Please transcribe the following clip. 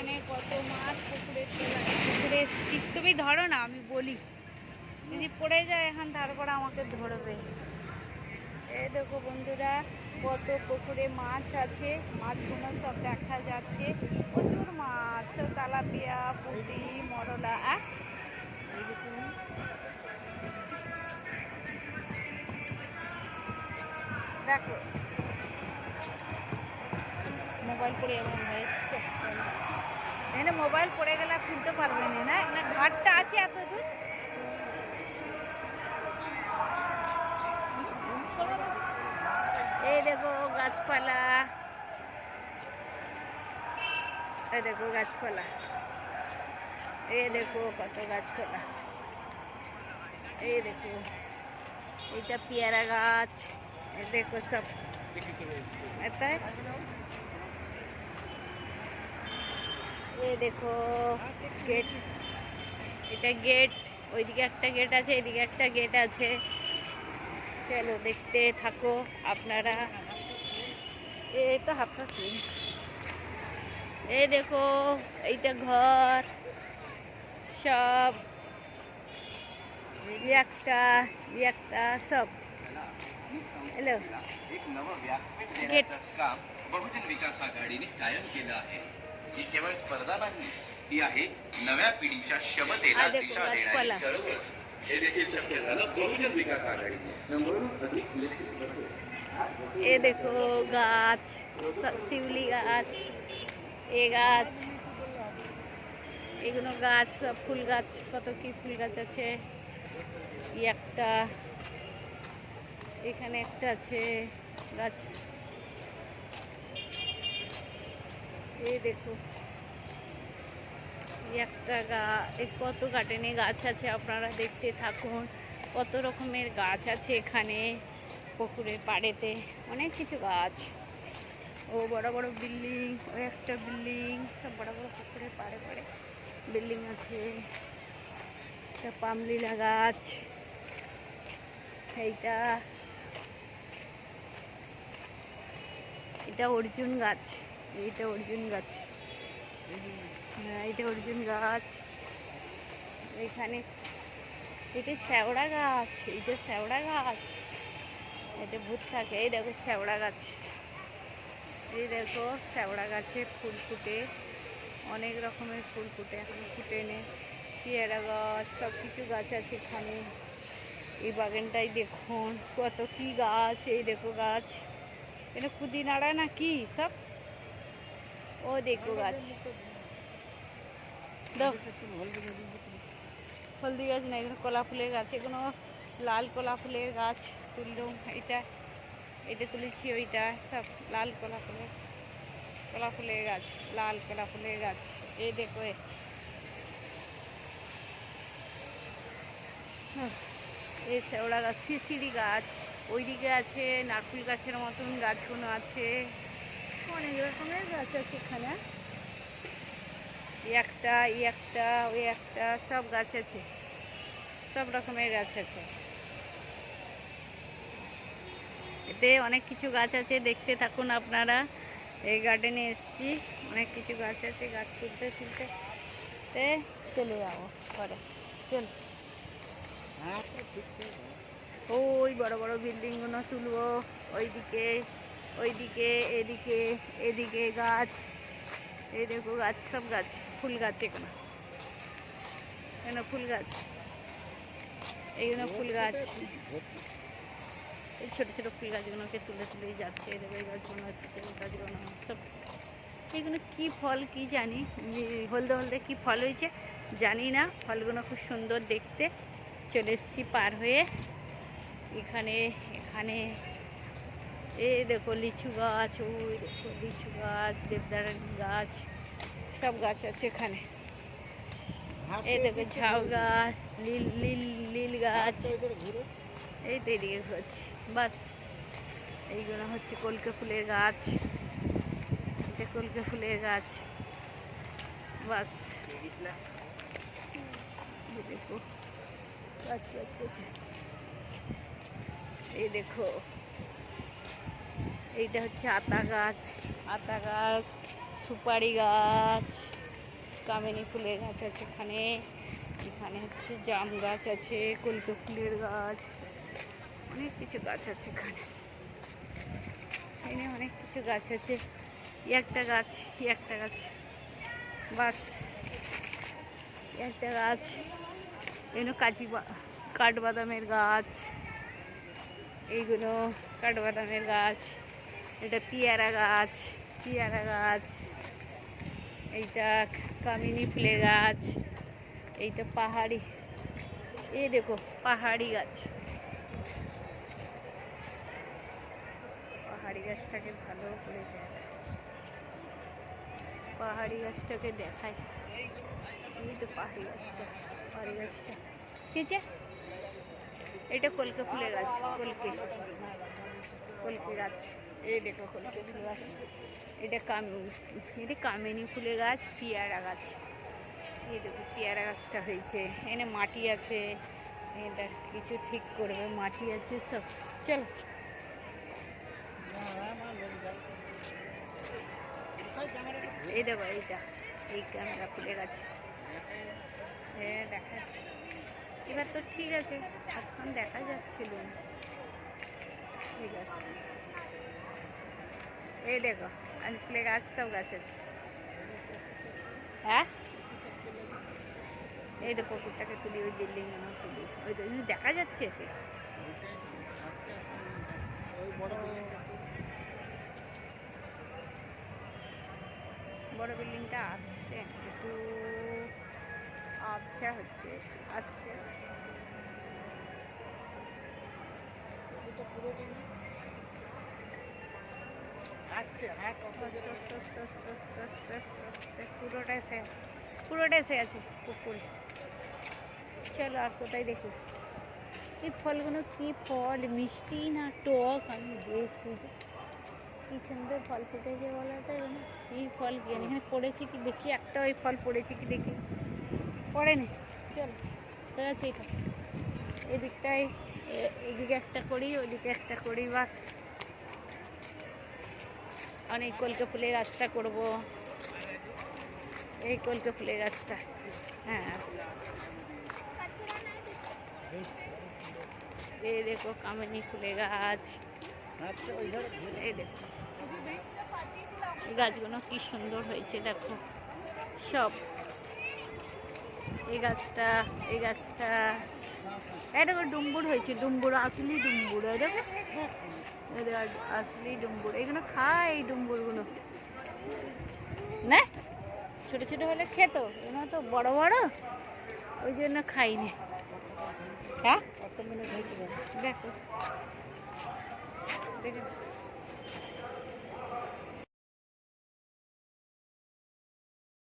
এখানে কত মাছ পুকুরে পুকুরে এসছি। তুমি ধরো না, আমি বলি, যদি পড়ে যায় এখন তারপর আমাকে ধরবে। এই দেখো বন্ধুরা, কত পুকুরে মাছ আছে, মাছগুলো সব দেখা যাচ্ছে। প্রচুর মাছ, সব তেলাপিয়া, পুঁটি, মরলা। দেখো মোবাইল পড়ে এমন হয়েছে, এখানে মোবাইল পড়ে গেলে খুলতে পারবে না, না না ঘাটটা আছে এত দূর। এই দেখো গাছপালা, এই দেখো গাছপালা, এই দেখো কত গাছপালা, এই দেখো এইটা পেয়ারা গাছ, এই দেখো সব এটা। এই দেখো গেট, এটা গেট, ওইদিকে একটা গেট আছে, এদিকে একটা গেট আছে। চলো দেখতে থাকো আপনারা। এই তো হাফটা চেঞ্জ। এই দেখো এইটা ঘর সব, একটা একটা सब हॅलो गेट बहुजन विकास आघाडीने कायम केलं आहे. ही केवळ स्पर्धा नाही, ती आहे नव्या पिढीच्या क्षमतेला दिशा देणारी चळवळ. हे देखील शक्य झालं बहुजन विकास आघाडीने. ये देखो गाछ, शिवली गाछ, ए गाछ, এগুলো গাছ সব ফুল গাছ, কত কি ফুল গাছ আছে। একটা এখানে একটা আছে গাছ, এই দেখো একটা কত গার্ডেনে গাছ আছে, আপনারা দেখতে থাকুন। কত রকমের গাছ আছে এখানে পুকুরের পাড়েতে, অনেক কিছু গাছ। ও বড় বড় বিল্ডিং, ওই একটা বিল্ডিং, সব বড় বড় পুকুরের পাড়ে পাড়ে বিল্ডিং আছে। একটা পামলিলা গাছ, এইটা এটা অর্জুন গাছ, এইটা অর্জুন গাছ, হ্যাঁ এটা অর্জুন গাছ। এখানে এটা শ্যাওড়া গাছ, এইটা শ্যাওড়া গাছ, এটা ভূত থাকে। এই দেখো শ্যাওড়া গাছ, এই দেখো শ্যাওড়া গাছে ফুল ফুটে, অনেক রকমের ফুল ফুটে, এখন ফুটে নে। পেয়ারা গাছ, সব কিছু গাছ আছে এখানে। এই বাগানটাই দেখুন কত কি গাছ, এই দেখো গাছ, এটা পুদিনাড়া না কি সব, ও দেখো গাছ। হলদি গাছ না, এগুলো কলা ফুলের গাছ, এগুলো লাল কলা ফুলের গাছ তুললাম। এটা এটা তুলেছি, ওইটা সব লাল কলা ফুলের গাছ, লাল কলা ফুলের গাছ। এই দেখো এই শ্যাওড়া গাছ, শিশিরি গাছ, ওইদিকে আছে নারকুল গাছের মতন গাছগুলো আছে, অনেক রকমের গাছ আছে এখানে। একটা ওই একটা, সব গাছ আছে, সব রকমের গাছ আছে। এতে অনেক কিছু গাছ আছে, দেখতে থাকুন আপনারা। এই গার্ডেনে এসছি, অনেক কিছু গাছ আছে, গাছ তুলতে চলে যাবো পরে। চল ওই বড় বড় বিল্ডিংগুলো তুলবো, ওইদিকে ওইদিকে, এদিকে এদিকে গাছ, এই দেখো গাছ, সব গাছ, ফুল গাছ, এখানে ফুল গাছ, এইগুলো ফুল গাছ, এই ছোটো ছোটো ফুল গাছগুলোকে তুলে তুলেই যাচ্ছে। এই দেখো এই গাছগুলো আসছে, এই গাছগুলো সব, এগুলো কি ফল কি জানি, হলদে হলদে কি ফল হয়েছে জানি না, ফলগুলো খুব সুন্দর দেখতে। চলে এসেছি পার হয়ে এখানে। এখানে এই দেখো লিচু গাছ, ওই দেখো লিচু গাছ, দেবদারুন গাছ, সব গাছ আছে এখানে। এই দেখো ঝাউ গাছ, লীল গাছ, এই তো এদিকে হচ্ছে বাস। এইগুলো হচ্ছে কলকে ফুলের গাছ, এটা কলকে ফুলের গাছ বাস। দেখো গাছ গাছ গাছ, এই দেখো এইটা হচ্ছে আতা গাছ, সুপারি গাছ, কামিনী ফুলের গাছ আছে এখানে। এখানে হচ্ছে জাম গাছ আছে, কলকে ফুলের গাছ, অনেক কিছু গাছ আছে এখানে। এখানে অনেক কিছু গাছ আছে। একটা গাছ বাস, একটা গাছ। এগুলো কাঠবাদামের গাছ, এইগুলো কাঠবাদামের গাছ। এটা পেয়ারা গাছ, এইটা কামিনী ফুলের গাছ, এইটা পাহাড়ি, এই দেখো পাহাড়ি গাছ। পাহাড়ি গাছটাকে ভালো করে পাহাড়ি গাছটাকে দেখাই। এই তো পাহাড়ি গাছটা কি যে এটা কলকে ফুলের গাছ, কলকে গাছ। এই দেখো কলকে ফুলের গাছ। এটা কামিনী ফুলের গাছ, পেয়ারা গাছ। এই দেখো পেয়ারা গাছটা হয়েছে। এখানে মাটি আছে, এটা কিছু ঠিক করবে, মাটি আছে সব। চলো এই দেখো এইটা, এই ক্যামেরা ফুলের গাছ। হ্যাঁ দেখাচ্ছি এবার তো ঠিক আছে, এখন দেখা যাচ্ছিল না। এই গাছটা, এই দেখো আর ফুলের গাছ, সব গাছ আছে। হ্যাঁ এই তো পুকুরটাকে তুলি, ওই বিল্ডিং তুলি, ওই তো দেখা যাচ্ছে এতে। বড় বিল্ডিংটা আসছে, একটু আবছা হচ্ছে, আসছে। পুরোটাই সে আছে পুকুর। চলো আর কোথায় দেখি এই ফলগুলো, কি ফল, মিষ্টি না টক? আমি দেখছি কি সুন্দর ফল ফুটেছে বলো তো। এই ফল কি এখানে পড়েছে কি দেখি, একটা ওই ফল পড়েছে কি দেখি, পড়েনি। চলো আছে এটা, এদিকটায়, এদিকে একটা করি, ওইদিকে একটা করি, বাস। অনেক কলকে ফুলের গাছটা করবো, এই কলকে ফুলের গাছটা। হ্যাঁ এই দেখো কামিনী ফুলের গাছ। এই দেখো এই গাছগুলো কি সুন্দর হয়েছে দেখো সব। এই গাছটা এটা দেখো ডুম্বুর হয়েছে, ডুম্বুর, আসলি ডুম্বুর। এই দেখো আসলি ডুম্বুর। এগুলো খায় এই ডুম্বুরগুলো না, ছোট ছোট হলে খেত, এগুলো তো বড় বড়, ওই জন্য খাইনি। হ্যাঁ দেখো দেখো